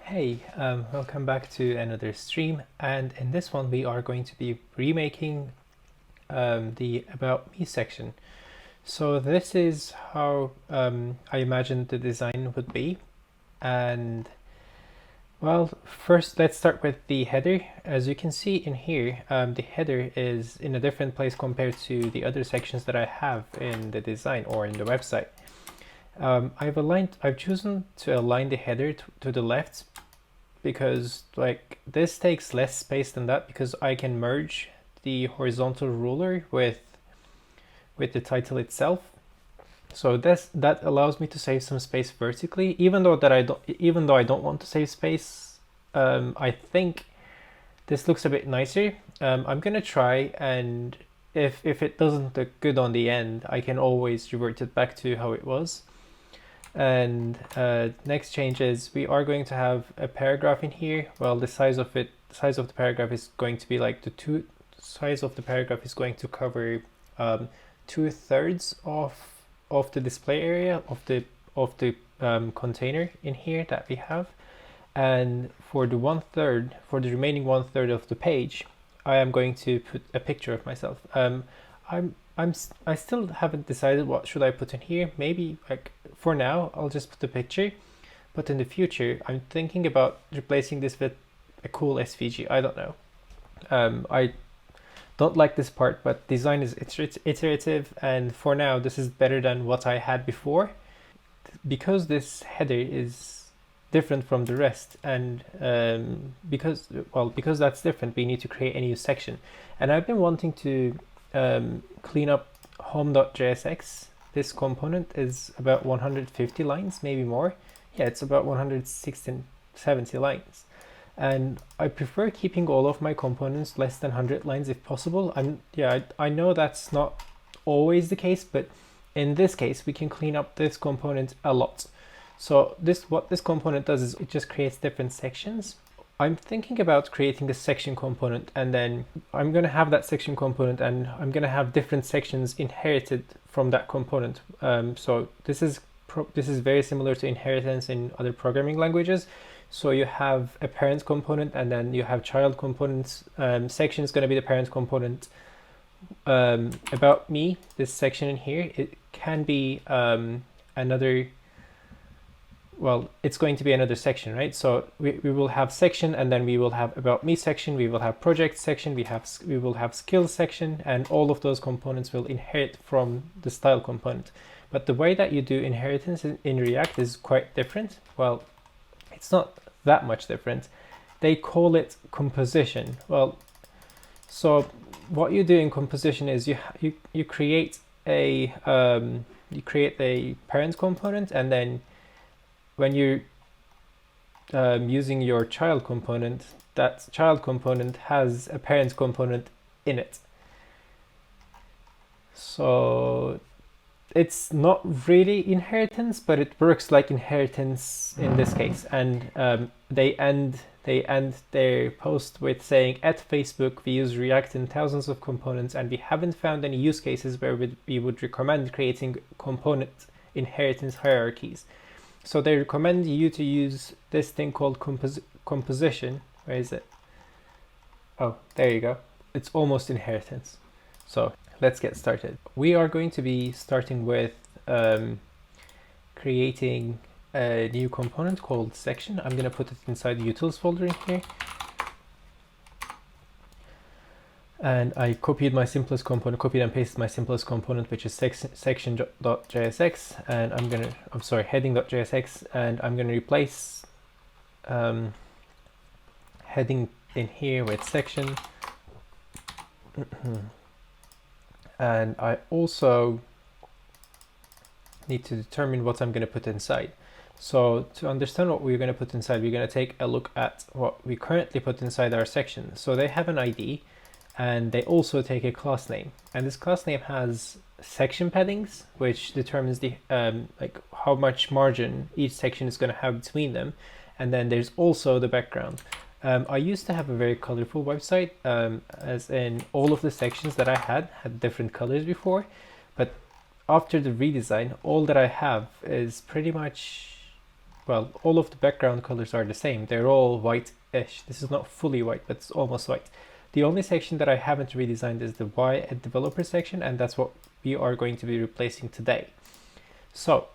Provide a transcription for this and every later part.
Hey, welcome back to another stream, and in this one we are going to be remaking the About Me section. So this is how I imagined the design would be, and well, first let's start with the header. As you can see in here, the header is in a different place compared to the other sections that I have in the design or in the website. I've chosen to align the header to the left because like this takes less space than that, because I can merge the horizontal ruler with the title itself. So that allows me to save some space vertically, even though I don't want to save space. I think this looks a bit nicer. I'm gonna try, and if it doesn't look good on the end, I can always revert it back to how it was. And next change is we are going to have a paragraph in here. Well, the size of the paragraph is going to be like size of the paragraph is going to cover 2/3 of the display area of the container in here that we have. And for the remaining 1/3 of the page, I am going to put a picture of myself. I still haven't decided what should I put in here. Maybe like for now I'll just put the picture, but in the future I'm thinking about replacing this with a cool SVG. I don't know. I don't like this part, but design is iterative, and for now this is better than what I had before. Because this header is different from the rest, and because that's different, we need to create a new section. And I've been wanting to clean up home.jsx. This component is about 150 lines, maybe more. Yeah, it's about 160, 70 lines. And I prefer keeping all of my components less than 100 lines if possible. I know that's not always the case, but in this case, we can clean up this component a lot. So what this component does is it just creates different sections. I'm thinking about creating a section component, and then I'm going to have that section component, and I'm going to have different sections inherited from that component. So this is very similar to inheritance in other programming languages. So you have a parent component, and then you have child components. Section is going to be the parent component. About me, this section in here, it can be it's going to be another section, right? So we will have section, and then we will have about me section, we will have project section, we will have skills section, and all of those components will inherit from the style component. But the way that you do inheritance in React is quite different. Well, it's not that much different. They call it composition. Well, so what you do in composition is you create a parent component, and then when you're using your child component, that child component has a parent component in it. So it's not really inheritance, but it works like inheritance in this case. And they end their post with saying, at Facebook, we use React in thousands of components, and we haven't found any use cases where we would recommend creating component inheritance hierarchies. So they recommend you to use this thing called composition. Where is it? Oh, there you go. It's almost inheritance. So let's get started. We are going to be starting with creating a new component called section. I'm going to put it inside the utils folder in here. And I copied and pasted my simplest component, which is section.jsx, and heading.jsx, and I'm gonna replace heading in here with section. And I also need to determine what I'm gonna put inside. So to understand what we're gonna put inside, we're gonna take a look at what we currently put inside our section. So they have an ID, and they also take a class name, and this class name has section paddings, which determines the how much margin each section is going to have between them. And then there's also the background. I used to have a very colorful website, as in all of the sections that I had different colors before, but after the redesign, all that I have is pretty much well, all of the background colors are the same. They're all white-ish. This is not fully white, but it's almost white. The only section that I haven't redesigned is the Y at developer section, and that's what we are going to be replacing today. So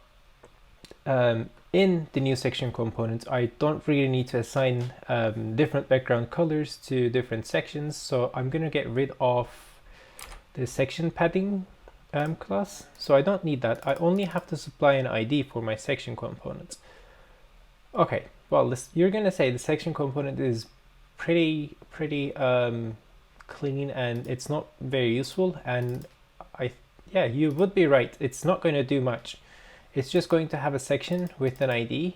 in the new section component, I don't really need to assign different background colors to different sections. So I'm going to get rid of the section padding class. So I don't need that. I only have to supply an ID for my section component. Okay, well, you're going to say the section component is pretty clean and it's not very useful. And yeah, you would be right. It's not going to do much. It's just going to have a section with an ID.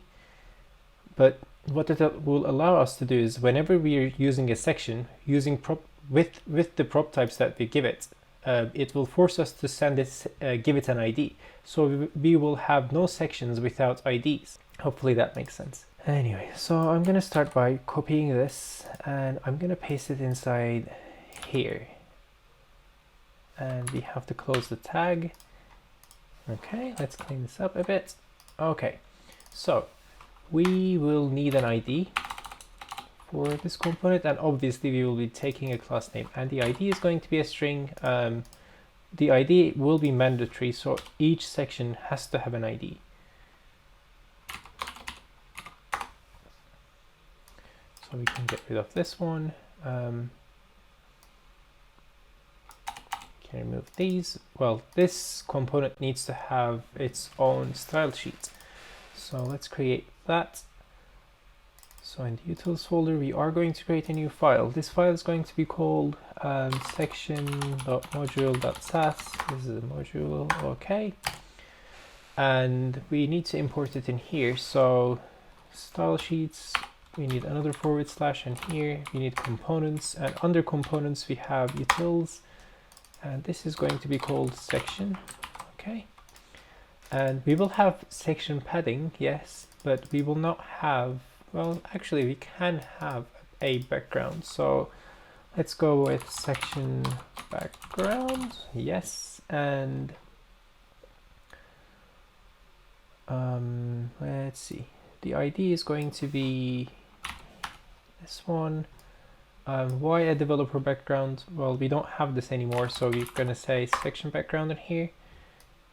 But what it will allow us to do is whenever we are using a section, using with the prop types that we give it, it will force us to send it, give it an ID. So we will have no sections without IDs. Hopefully that makes sense. Anyway, so I'm going to start by copying this and I'm going to paste it inside here. And we have to close the tag. Okay, let's clean this up a bit. Okay, so we will need an ID for this component, and obviously we will be taking a class name, and the ID is going to be a string. The ID will be mandatory, so each section has to have an ID. So we can get rid of this one. Can remove these. Well, this component needs to have its own style sheet. So let's create that. So in the utils folder, we are going to create a new file. This file is going to be called section.module.sass. This is a module, okay. And we need to import it in here. So style sheets, we need another /, and here we need components, and under components we have utils. And this is going to be called section, okay. And we will have section padding, yes, but we will not have, well, actually we can have a background. So let's go with section background, yes. And let's see, the ID is going to be this one. Why a developer background? Well, we don't have this anymore, so we're going to say section background in here.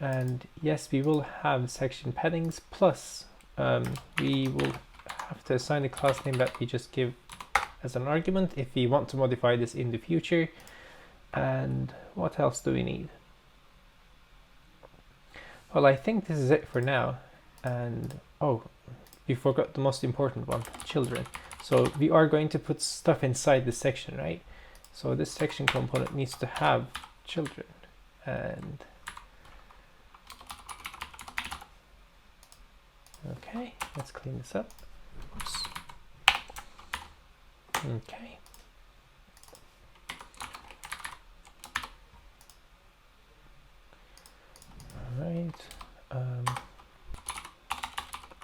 And yes, we will have section paddings, plus we will have to assign a class name that we just give as an argument if we want to modify this in the future. And what else do we need? Well, I think this is it for now. And oh, we forgot the most important one, children. So we are going to put stuff inside this section, right? So this section component needs to have children. And okay, let's clean this up. Oops. Okay. All right.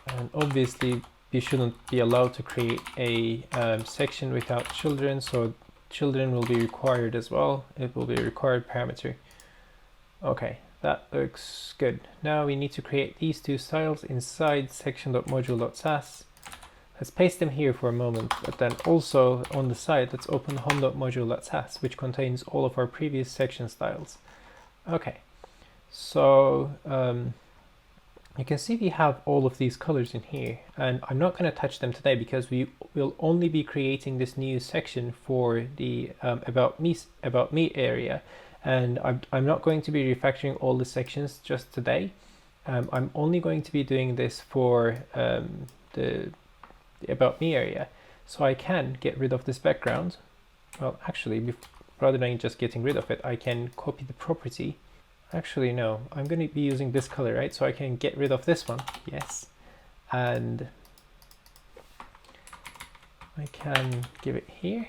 And obviously you shouldn't be allowed to create a section without children, so children will be required as well. It will be a required parameter. Okay, that looks good. Now we need to create these two styles inside section.module.sass. Let's paste them here for a moment, but then also on the side, let's open home.module.sass, which contains all of our previous section styles. Okay, so you can see we have all of these colors in here, and I'm not going to touch them today because we will only be creating this new section for the about me area, and I'm not going to be refactoring all the sections just today. I'm only going to be doing this for the about me area, so I can get rid of this background. Well, actually, rather than just getting rid of it, I can copy the property. Actually, no, I'm going to be using this color, right? So I can get rid of this one, yes. And I can give it here.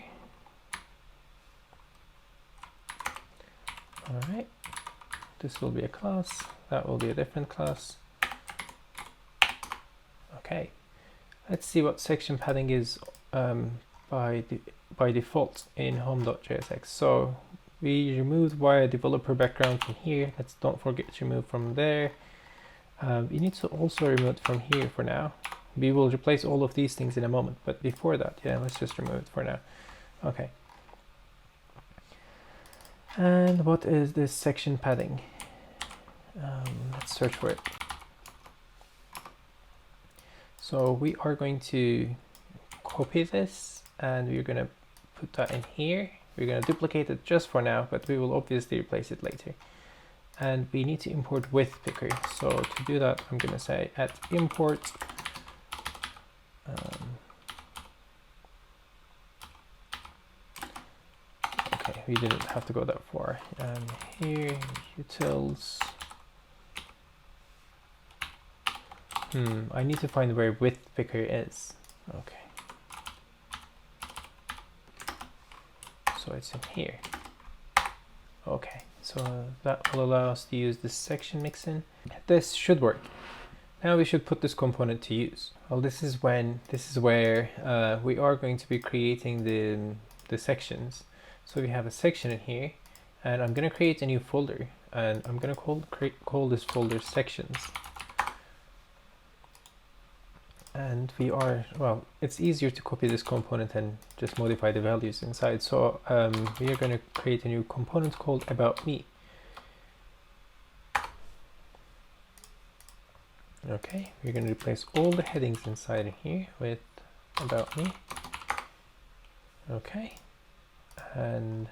All right, this will be a class, that will be a different class. Okay, let's see what section padding is by default in home.jsx. So we removed via developer background from here. Don't forget to remove from there. We need to also remove it from here for now. We will replace all of these things in a moment, but before that, yeah, let's just remove it for now. Okay. And what is this section padding? Let's search for it. So we are going to copy this and we're going to put that in here. We're going to duplicate it just for now, but we will obviously replace it later. And we need to import width picker. So to do that, I'm going to say at import okay, we didn't have to go that far. Here, utils. I need to find where width picker is. Okay. So it's in here. Okay, so that will allow us to use this section mixin. This should work. Now we should put this component to use. Well, this is where we are going to be creating the sections. So we have a section in here, and I'm going to create a new folder, and I'm going to call this folder sections. And well, it's easier to copy this component and just modify the values inside. So we are going to create a new component called about me. Okay, we're going to replace all the headings inside here with about me. Okay, and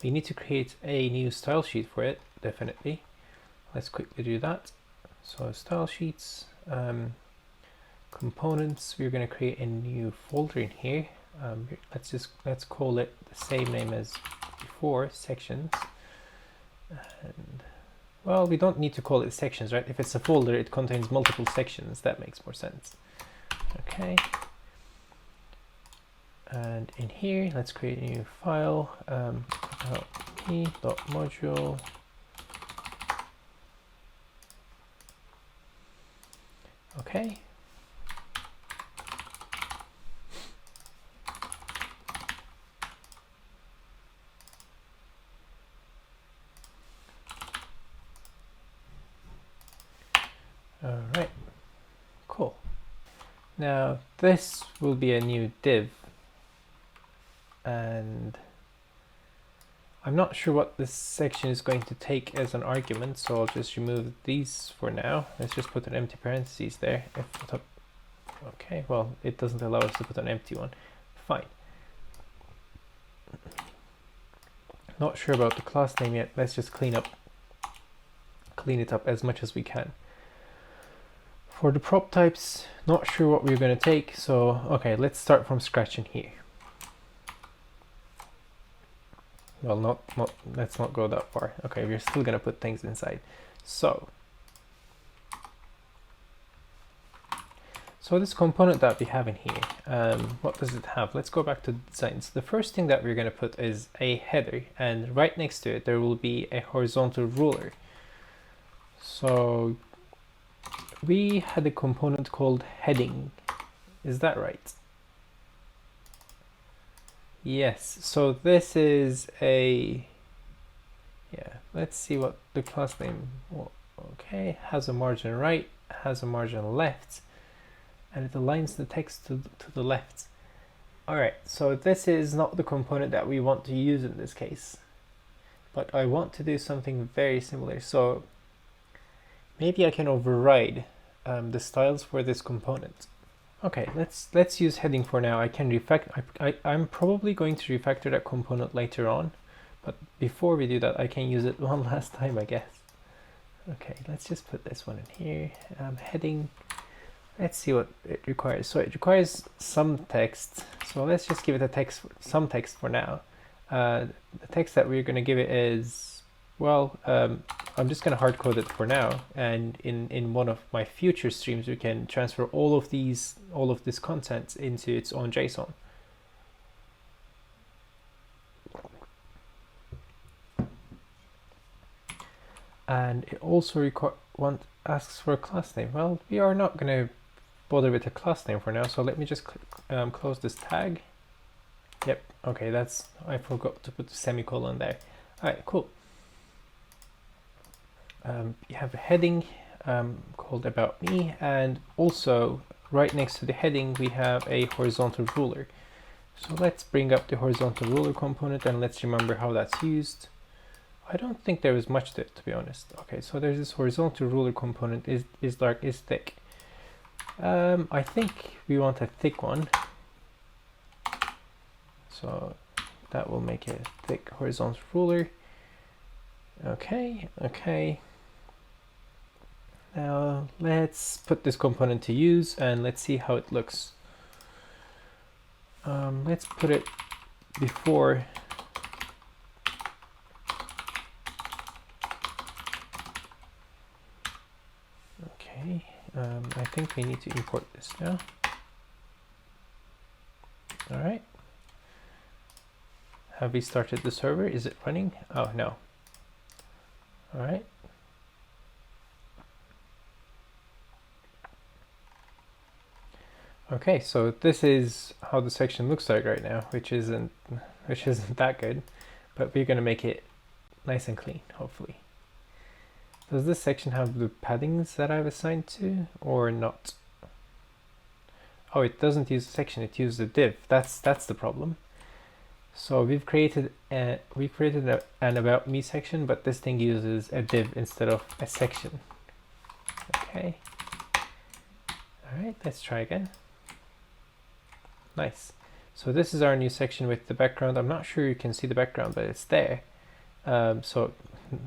we need to create a new style sheet for it, definitely. Let's quickly do that. So style sheets, components, we're going to create a new folder in here. Let's call it the same name as before, sections. And well, we don't need to call it sections, right? If it's a folder, it contains multiple sections. That makes more sense. Okay. And in here, let's create a new file. me.module. Okay. All right, cool. Now this will be a new div, and I'm not sure what this section is going to take as an argument, so I'll just remove these for now. Let's just put an empty parentheses there. Okay, well, it doesn't allow us to put an empty one. Fine. Not sure about the class name yet. Let's just clean it up as much as we can. For the prop types, not sure what we're going to take, so okay, let's start from scratch in here. Well, let's not go that far. Okay, we're still going to put things inside. So this component that we have in here, what does it have? Let's go back to designs. The first thing that we're going to put is a header, and right next to it there will be a horizontal ruler. So we had a component called heading. Is that right? Yes. So this is a, yeah, let's see what the class name, okay, has a margin right, has a margin left, and it aligns the text to the left. All right, so this is not the component that we want to use in this case, but I want to do something very similar. So maybe I can override the styles for this component. Okay, let's use heading for now. I can I'm probably going to refactor that component later on, but before we do that, I can use it one last time, I guess. Okay, let's just put this one in here. Heading. Let's see what it requires. So it requires some text. So let's just give it some text for now. The text that we're going to give it is, well, I'm just going to hard code it for now, and in one of my future streams we can transfer all of this content into its own JSON. And it also asks for a class name. Well, we are not going to bother with a class name for now, so let me just close this tag. Yep, okay, I forgot to put the semicolon there. All right, cool. You have a heading called about me, and also right next to the heading, we have a horizontal ruler. So let's bring up the horizontal ruler component and let's remember how that's used. I don't think there is much to it, to be honest. Okay, so there's this horizontal ruler component, is dark, is thick. I think we want a thick one. So that will make a thick horizontal ruler. Okay, okay. Now let's put this component to use and let's see how it looks. Let's put it before. Okay, I think we need to import this now. All right. Have we started the server? Is it running? Oh, no. All right. Okay, so this is how the section looks like right now, which isn't that good, but we're going to make it nice and clean, hopefully. Does this section have the paddings that I've assigned to, or not? Oh, it doesn't use a section, it uses a div. That's the problem. So we've created an about me section, but this thing uses a div instead of a section. Okay. All right, let's try again. Nice. So this is our new section with the background. I'm not sure you can see the background, but it's there. So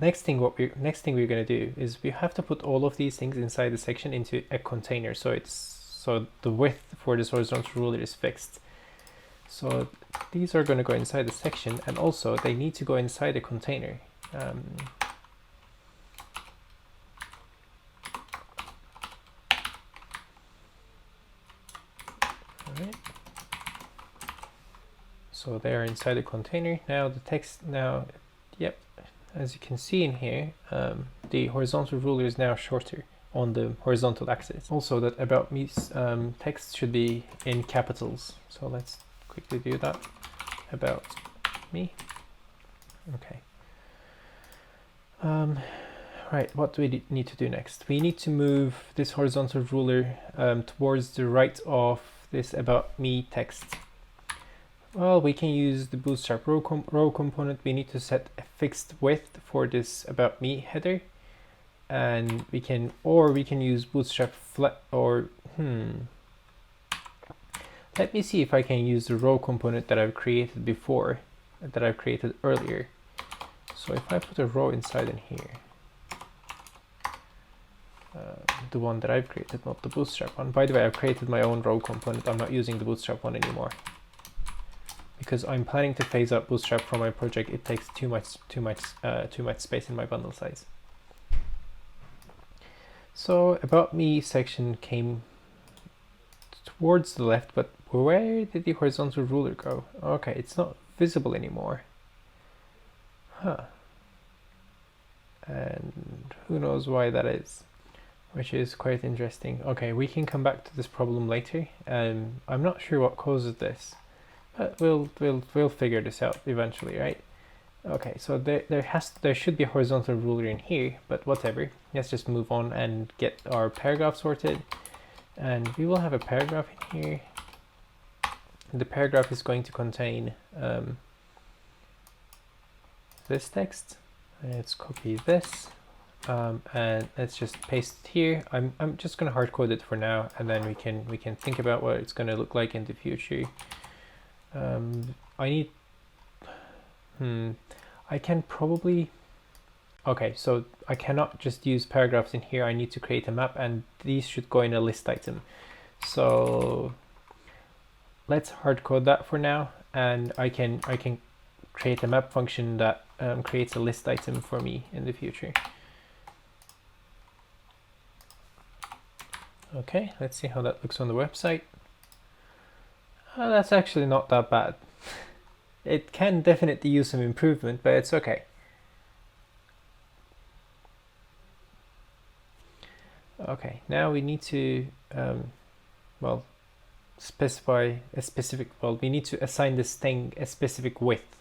next thing we're going to do is we have to put all of these things inside the section into a container. So the width for this horizontal ruler is fixed. So these are going to go inside the section, and also they need to go inside a container. All right. So they are inside the container. Now the text yep, as you can see in here, the horizontal ruler is now shorter on the horizontal axis. Also, that about me text should be in capitals. So let's quickly do that. About me. Okay. Right, what do we need to do next? We need to move this horizontal ruler towards the right of this about me text. Well, we can use the Bootstrap row component. We need to set a fixed width for this about me header, and we can use Bootstrap flat, or let me see if I can use the row component that I've created before, that I've created earlier. So if I put a row inside in here, the one that I've created, not the Bootstrap one. By the way, I've created my own row component. I'm not using the Bootstrap one anymore, because I'm planning to phase out Bootstrap from my project. It takes too much space in my bundle size. So about me section came towards the left, but where did the horizontal ruler go? Okay, it's not visible anymore. Huh. And who knows why that is, which is quite interesting. Okay, we can come back to this problem later. I'm not sure what causes this, but we'll figure this out eventually, right? Okay, so there should be a horizontal ruler in here, but whatever. Let's just move on and get our paragraph sorted. And we will have a paragraph in here. The paragraph is going to contain this text. Let's copy this and let's just paste it here. I'm just going to hard code it for now, and then we can think about what it's going to look like in the future. I can probably, okay, so I cannot just use paragraphs in here. I need to create a map, and these should go in a list item. So let's hard code that for now, and I can create a map function that creates a list item for me in the future. Okay, let's see how that looks on the website. That's actually not that bad. It can definitely use some improvement, but it's okay. Okay, now we need to specify a specific, we need to assign this thing a specific width.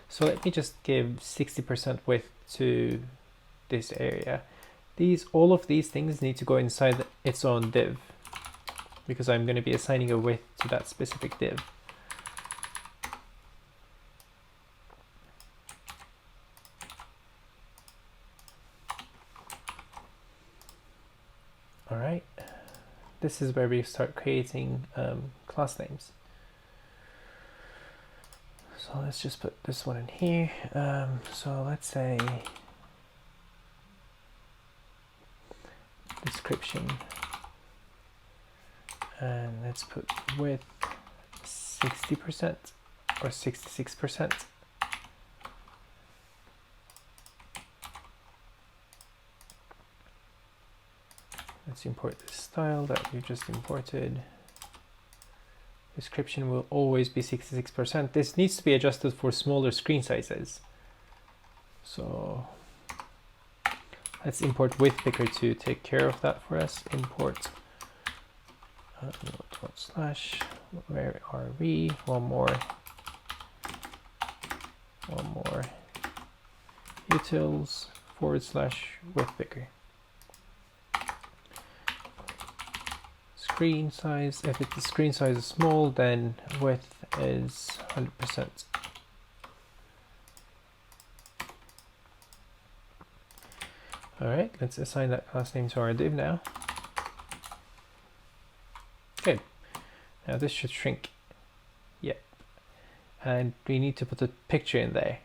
So let me just give 60% width to this area. All of these things need to go inside its own div. because I'm going to be assigning a width to that specific div. All right, this is where we start creating class names. So let's just put this one in here. So let's say description, and let's put width 60% or 66%. Let's import this style that we just imported. Description will always be 66%. This needs to be adjusted for smaller screen sizes. So let's import width picker to take care of that for us. Import slash, where are we? One more utils / width picker. Screen size, if the screen size is small, then width is 100%. All right, let's assign that class name to our div now. Good. Now this should shrink. Yep. And we need to put a picture in there.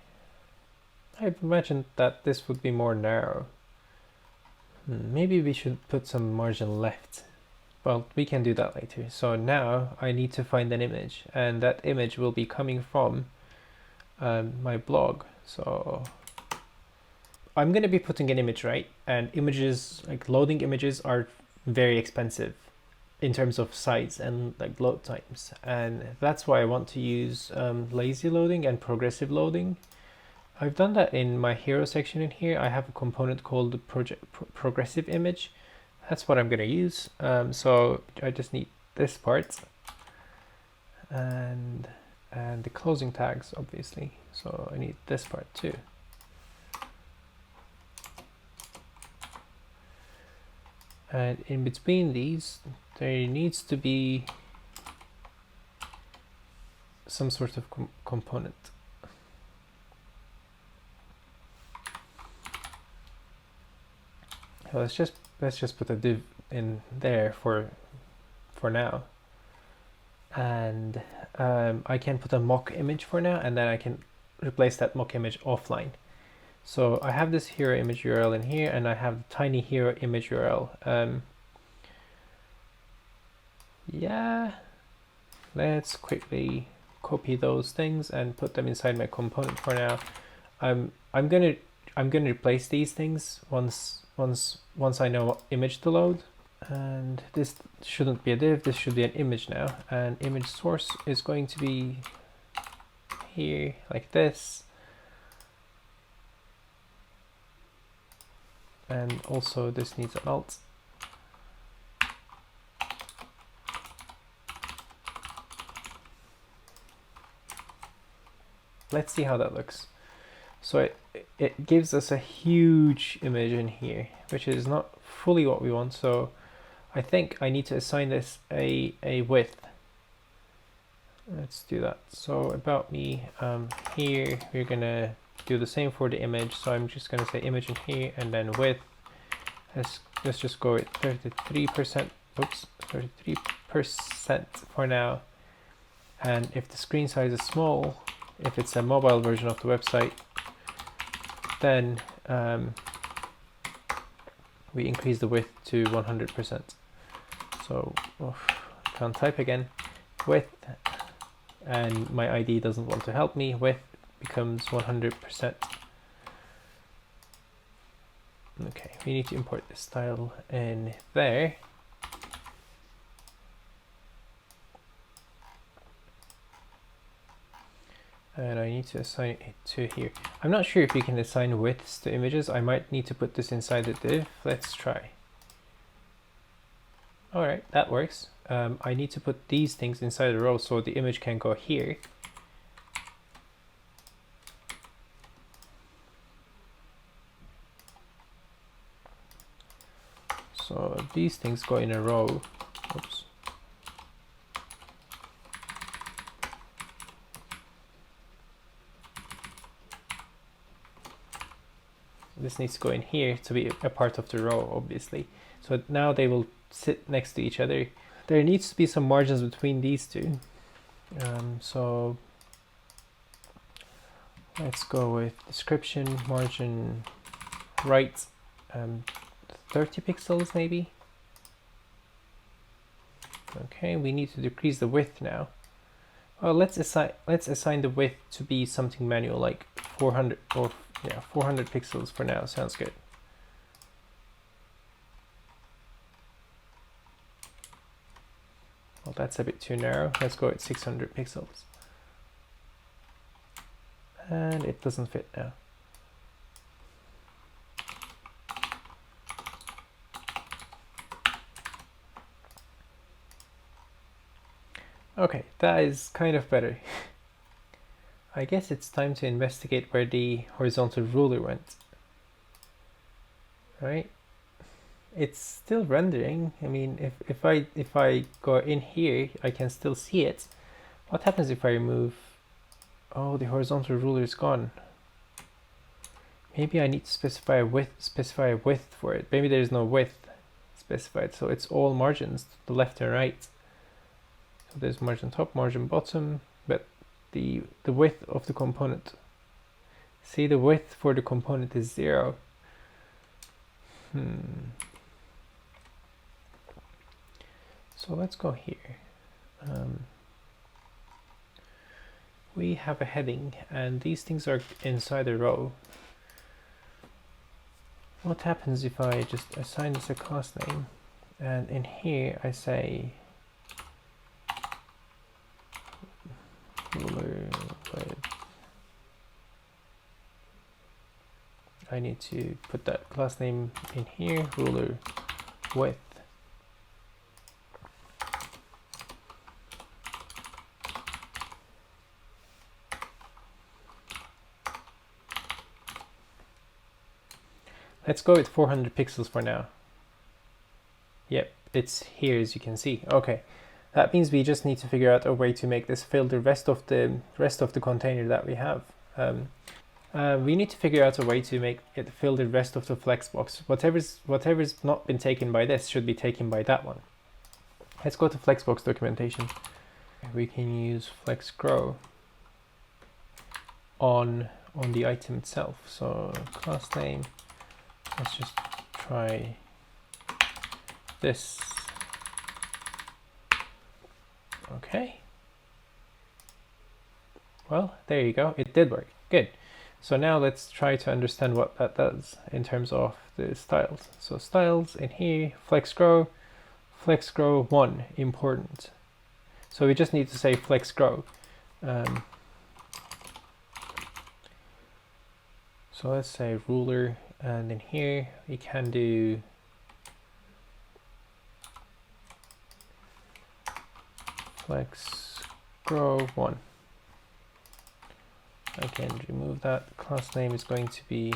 I've imagined that this would be more narrow. Maybe we should put some margin left. Well, we can do that later. So now I need to find an image, and that image will be coming from my blog. So I'm going to be putting an image, right? And images, like loading images, are very expensive in terms of size and like load times. And that's why I want to use lazy loading and progressive loading. I've done that in my hero section in here. I have a component called the progressive image. That's what I'm going to use. So I just need this part and the closing tags, obviously. So I need this part too. And in between these, there needs to be some sort of component. So let's just put a div in there for now, and I can put a mock image for now, and then I can replace that mock image offline. So I have this hero image URL in here, and I have the tiny hero image URL. Yeah, let's quickly copy those things and put them inside my component for now. I'm gonna replace these things once I know what image to load. And this shouldn't be a div, this should be an image now. And image source is going to be here, like this. And also this needs an alt. Let's see how that looks. So it gives us a huge image in here, which is not fully what we want. So I think I need to assign this a width. Let's do that. So about me, here we're gonna do the same for the image. So I'm just gonna say image in here, and then width. Let's just go with 33%. Oops, 33% for now. And if the screen size is small, if it's a mobile version of the website, then we increase the width to 100%. So I can't type again. Width, and my ID doesn't want to help me. Width becomes 100%. Okay, we need to import this style in there. And I need to assign it to here. I'm not sure if you can assign widths to images. I might need to put this inside the div. Let's try. All right, that works. I need to put these things inside the row so the image can go here. So these things go in a row. Oops. this needs to go in here to be a part of the row, obviously. So now they will sit next to each other. There needs to be some margins between these two. So let's go with description, margin right, 30 pixels maybe. Okay, we need to decrease the width now. Well, let's assign the width to be something manual, like 400 or yeah, 400 pixels for now. Sounds good. Well, that's a bit too narrow. Let's go at 600 pixels. And it doesn't fit now. Okay, that is kind of better. I guess it's time to investigate where the horizontal ruler went. Right? It's still rendering. I mean, if I go in here, I can still see it. What happens if I remove? Oh, the horizontal ruler is gone. Maybe I need to specify a width for it. Maybe there is no width specified, so it's all margins to the left and right. So there's margin top, margin bottom, but the width of the component. See, the width for the component is 0. So let's go here. We have a heading, and these things are inside a row. What happens if I just assign this a class name, and in here I say ruler width. I need to put that class name in here, ruler width. Let's go with 400 pixels for now. Yep, it's here as you can see. Okay, that means we just need to figure out a way to make this fill the rest of the container that we have. We need to figure out a way to make it fill the rest of the flexbox. Whatever's not been taken by this should be taken by that one. Let's go to flexbox documentation. We can use flex grow on the item itself. So class name. Let's just try this. Okay. Well, there you go. It did work. Good. So now let's try to understand what that does in terms of the styles. So styles in here, flex grow 1, important. So we just need to say flex grow. So let's say ruler, and in here we can do flex grow 1. I can remove that. Class name is going to be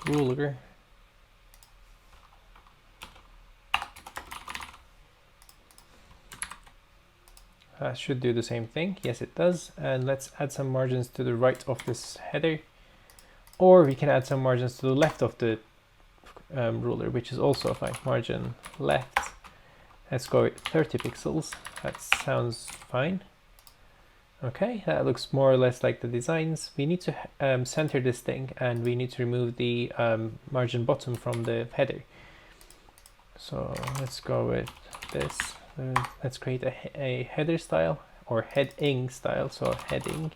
ruler. Should do the same thing. Yes, it does. And let's add some margins to the right of this header. Or we can add some margins to the left of the ruler, which is also fine. Margin left. Let's go with 30 pixels. That sounds fine. Okay, that looks more or less like the designs. We need to center this thing, and we need to remove the margin bottom from the header. So let's go with this. Let's create a header style, or heading style. So heading.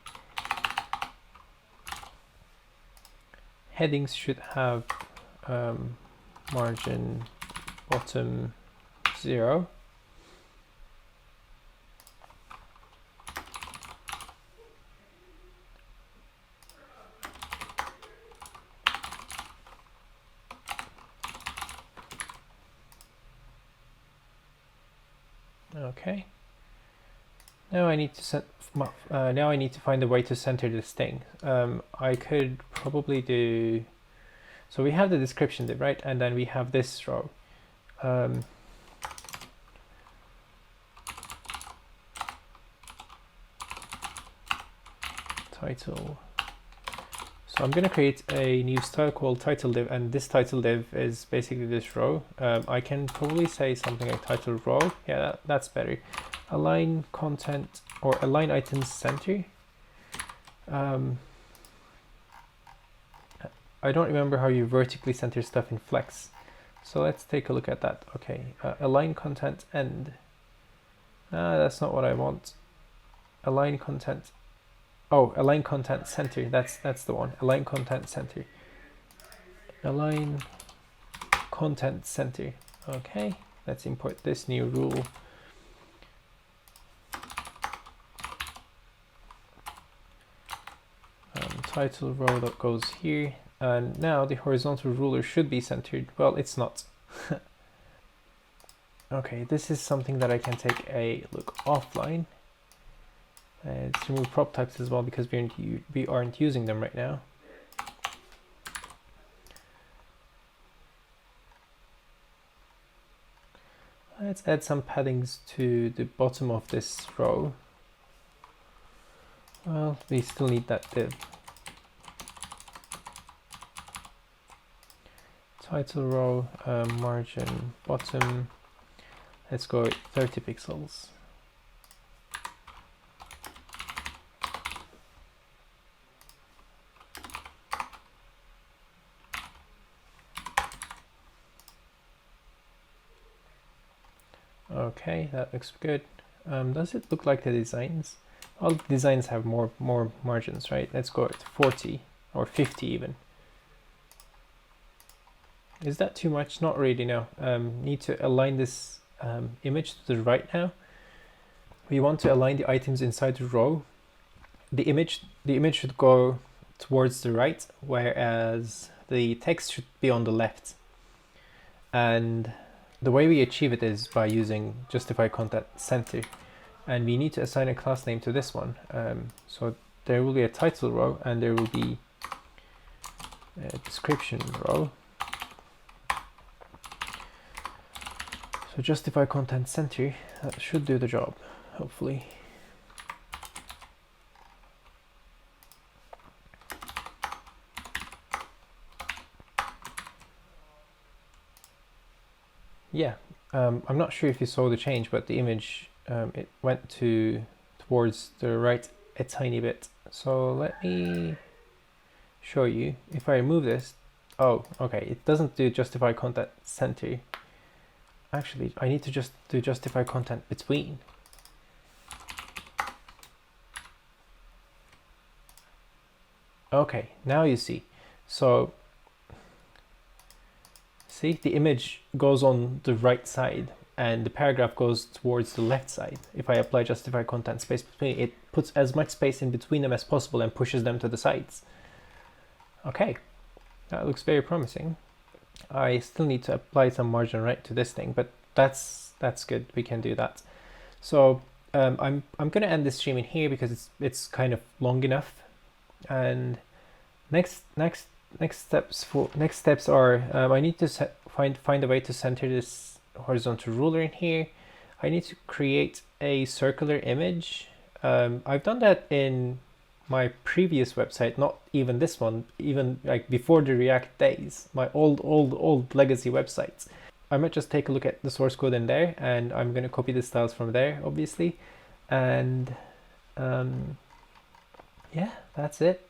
Headings should have margin bottom 0. Okay. Now I need to find a way to center this thing. I could probably do. So we have the description div, right? And then we have this row. Title. So I'm going to create a new style called title div, and this title div is basically this row. I can probably say something like title row. Yeah, that's better. Align content or align items center. I don't remember how you vertically center stuff in Flex. So let's take a look at that. Okay, align content end. That's not what I want. Align content. Oh, align content center. That's the one. Align content center. Align content center. Okay, let's import this new rule. Title row that goes here, and now the horizontal ruler should be centered. Well, it's not. Okay, this is something that I can take a look offline. Let's remove prop types as well because we aren't using them right now. Let's add some paddings to the bottom of this row. Well, we still need that div. Title row, margin bottom. Let's go 30 pixels. Okay, that looks good. Does it look like the designs? All designs have more margins, right? Let's go at 40 or 50 even. Is that too much? Not really, no. Need to align this image to the right now. We want to align the items inside the row. The image should go towards the right, whereas the text should be on the left. And the way we achieve it is by using justify content center. And we need to assign a class name to this one. So there will be a title row and there will be a description row. So justify content center, that should do the job, hopefully. Yeah, I'm not sure if you saw the change, but the image, it went towards the right a tiny bit. So let me show you. If I remove this, oh, okay, it doesn't do justify content center. Actually, I need to just do justify content between. Okay, now you see. So, see, the image goes on the right side and the paragraph goes towards the left side. If I apply justify content space between, it puts as much space in between them as possible and pushes them to the sides. Okay, that looks very promising. I still need to apply some margin right to this thing, but that's good. We can do that. So I'm gonna end this stream in here because it's kind of long enough. And next steps are I need to find a way to center this horizontal ruler in here. I need to create a circular image. I've done that in my previous website, not even this one, even like before the React days, my old legacy websites. I might just take a look at the source code in there, and I'm going to copy the styles from there, obviously. And yeah, that's it.